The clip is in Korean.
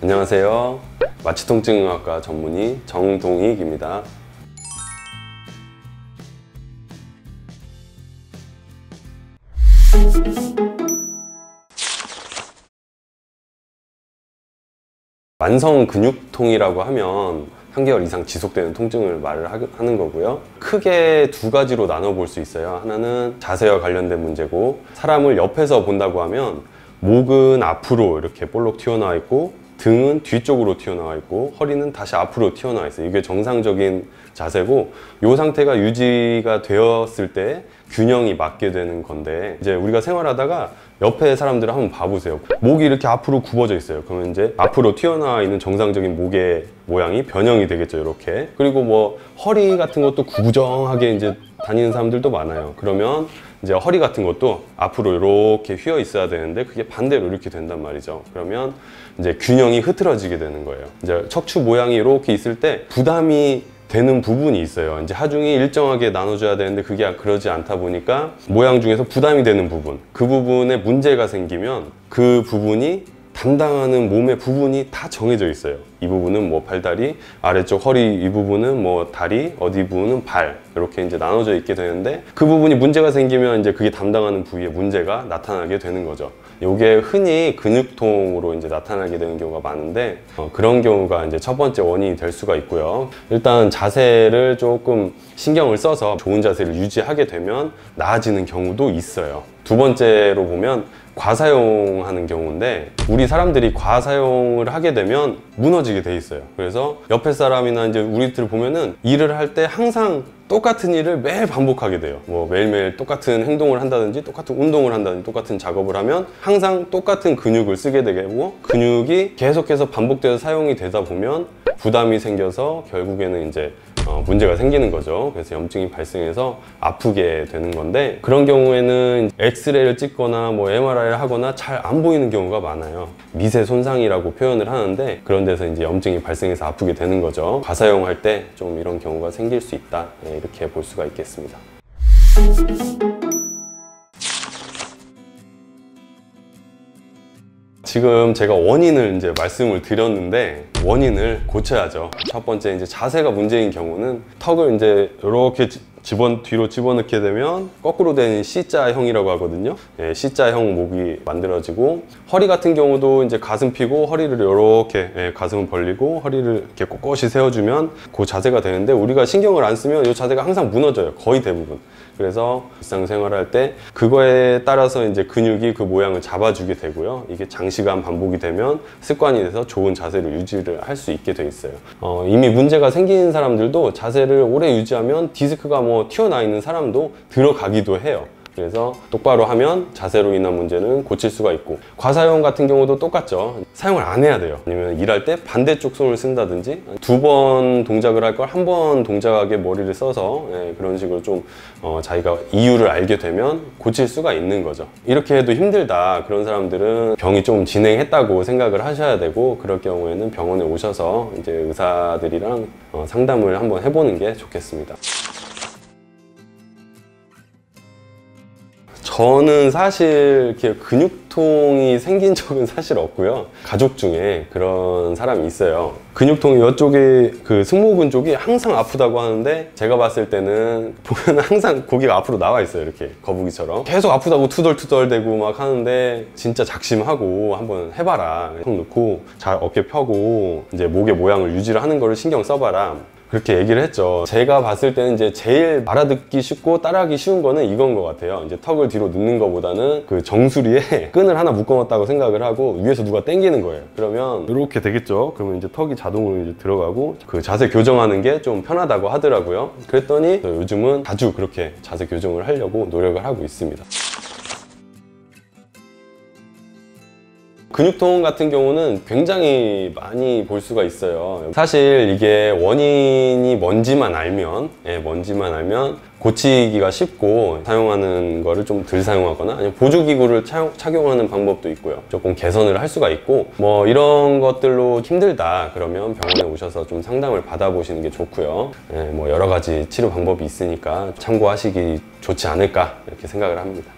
안녕하세요. 마취통증의학과 전문의 정동익입니다. 만성 근육통이라고 하면 3개월 이상 지속되는 통증을 말을 하는 거고요. 크게 두 가지로 나눠볼 수 있어요. 하나는 자세와 관련된 문제고, 사람을 옆에서 본다고 하면 목은 앞으로 이렇게 볼록 튀어나와 있고, 등은 뒤쪽으로 튀어나와 있고, 허리는 다시 앞으로 튀어나와 있어요. 이게 정상적인 자세고, 이 상태가 유지가 되었을 때 균형이 맞게 되는 건데, 이제 우리가 생활하다가 옆에 사람들을 한번 봐보세요. 목이 이렇게 앞으로 굽어져 있어요. 그러면 이제 앞으로 튀어나와 있는 정상적인 목의 모양이 변형이 되겠죠, 이렇게. 그리고 뭐 허리 같은 것도 구부정하게 이제 다니는 사람들도 많아요. 그러면 이제 허리 같은 것도 앞으로 이렇게 휘어 있어야 되는데 그게 반대로 이렇게 된단 말이죠. 그러면 이제 균형이 흐트러지게 되는 거예요. 이제 척추 모양이 이렇게 있을 때 부담이 되는 부분이 있어요. 이제 하중이 일정하게 나눠줘야 되는데 그게 그러지 않다 보니까 모양 중에서 부담이 되는 부분, 그 부분에 문제가 생기면 그 부분이 담당하는 몸의 부분이 다 정해져 있어요. 이 부분은 뭐 팔다리, 아래쪽 허리 이 부분은 뭐 다리, 어디 부분은 발, 이렇게 이제 나눠져 있게 되는데, 그 부분이 문제가 생기면 이제 그게 담당하는 부위에 문제가 나타나게 되는 거죠. 이게 흔히 근육통으로 이제 나타나게 되는 경우가 많은데, 그런 경우가 이제 첫 번째 원인이 될 수가 있고요. 일단 자세를 조금 신경을 써서 좋은 자세를 유지하게 되면 나아지는 경우도 있어요. 두 번째로 보면 과사용하는 경우인데, 우리 사람들이 과사용을 하게 되면 무너지게 돼 있어요. 그래서 옆에 사람이나 이제 우리들 보면은 일을 할 때 항상 똑같은 일을 매일 반복하게 돼요. 뭐 매일매일 똑같은 행동을 한다든지 똑같은 운동을 한다든지 똑같은 작업을 하면 항상 똑같은 근육을 쓰게 되고, 근육이 계속해서 반복돼서 사용이 되다 보면 부담이 생겨서 결국에는 이제 문제가 생기는 거죠. 그래서 염증이 발생해서 아프게 되는 건데, 그런 경우에는 엑스레이를 찍거나 뭐 MRI를 하거나 잘 안 보이는 경우가 많아요. 미세 손상이라고 표현을 하는데, 그런 데서 이제 염증이 발생해서 아프게 되는 거죠. 과사용할 때 좀 이런 경우가 생길 수 있다, 이렇게 볼 수가 있겠습니다. 지금 제가 원인을 이제 말씀을 드렸는데, 원인을 고쳐야죠. 첫 번째, 이제 자세가 문제인 경우는 턱을 이제 이렇게 뒤로 집어넣게 되면 거꾸로 된 C자형이라고 하거든요. C자형 목이 만들어지고, 허리 같은 경우도 이제 가슴 펴고 허리를 이렇게 가슴을 벌리고 허리를 이렇게 꼿꼿이 세워주면 그 자세가 되는데, 우리가 신경을 안 쓰면 이 자세가 항상 무너져요. 거의 대부분. 그래서 일상생활할 때 그거에 따라서 이제 근육이 그 모양을 잡아주게 되고요. 이게 장시간 반복이 되면 습관이 돼서 좋은 자세를 유지를 할 수 있게 돼 있어요. 이미 문제가 생긴 사람들도 자세를 오래 유지하면 디스크가 뭐 튀어나와 있는 사람도 들어가기도 해요. 그래서 똑바로 하면 자세로 인한 문제는 고칠 수가 있고, 과사용 같은 경우도 똑같죠. 사용을 안 해야 돼요. 아니면 일할 때 반대쪽 손을 쓴다든지, 두 번 동작을 할 걸 한 번 동작하게 머리를 써서 그런 식으로 좀 자기가 이유를 알게 되면 고칠 수가 있는 거죠. 이렇게 해도 힘들다, 그런 사람들은 병이 좀 진행했다고 생각을 하셔야 되고, 그럴 경우에는 병원에 오셔서 이제 의사들이랑 상담을 한번 해보는 게 좋겠습니다. 저는 사실 이렇게 근육통이 생긴 적은 사실 없고요. 가족 중에 그런 사람이 있어요. 근육통이 이쪽에 그 승모근 쪽이 항상 아프다고 하는데, 제가 봤을 때는 보면 항상 고기가 앞으로 나와 있어요. 이렇게 거북이처럼 계속 아프다고 투덜투덜 대고 막 하는데, 진짜 작심하고 한번 해봐라. 턱 넣고 잘 어깨 펴고 이제 목의 모양을 유지를 하는 거를 신경 써봐라, 그렇게 얘기를 했죠. 제가 봤을 때는 이제 제일 알아듣기 쉽고 따라하기 쉬운 거는 이건 것 같아요. 이제 턱을 뒤로 넣는 것보다는 그 정수리에 끈을 하나 묶어놨다고 생각을 하고 위에서 누가 당기는 거예요. 그러면 이렇게 되겠죠. 그러면 이제 턱이 자동으로 이제 들어가고, 그 자세 교정하는 게 좀 편하다고 하더라고요. 그랬더니 요즘은 자주 그렇게 자세 교정을 하려고 노력을 하고 있습니다. 근육통 같은 경우는 굉장히 많이 볼 수가 있어요. 사실 이게 원인이 뭔지만 알면 고치기가 쉽고, 사용하는 거를 좀 덜 사용하거나 아니면 보조기구를 착용하는 방법도 있고요. 조금 개선을 할 수가 있고, 뭐 이런 것들로 힘들다 그러면 병원에 오셔서 좀 상담을 받아보시는 게 좋고요. 뭐 여러 가지 치료 방법이 있으니까 참고하시기 좋지 않을까, 이렇게 생각을 합니다.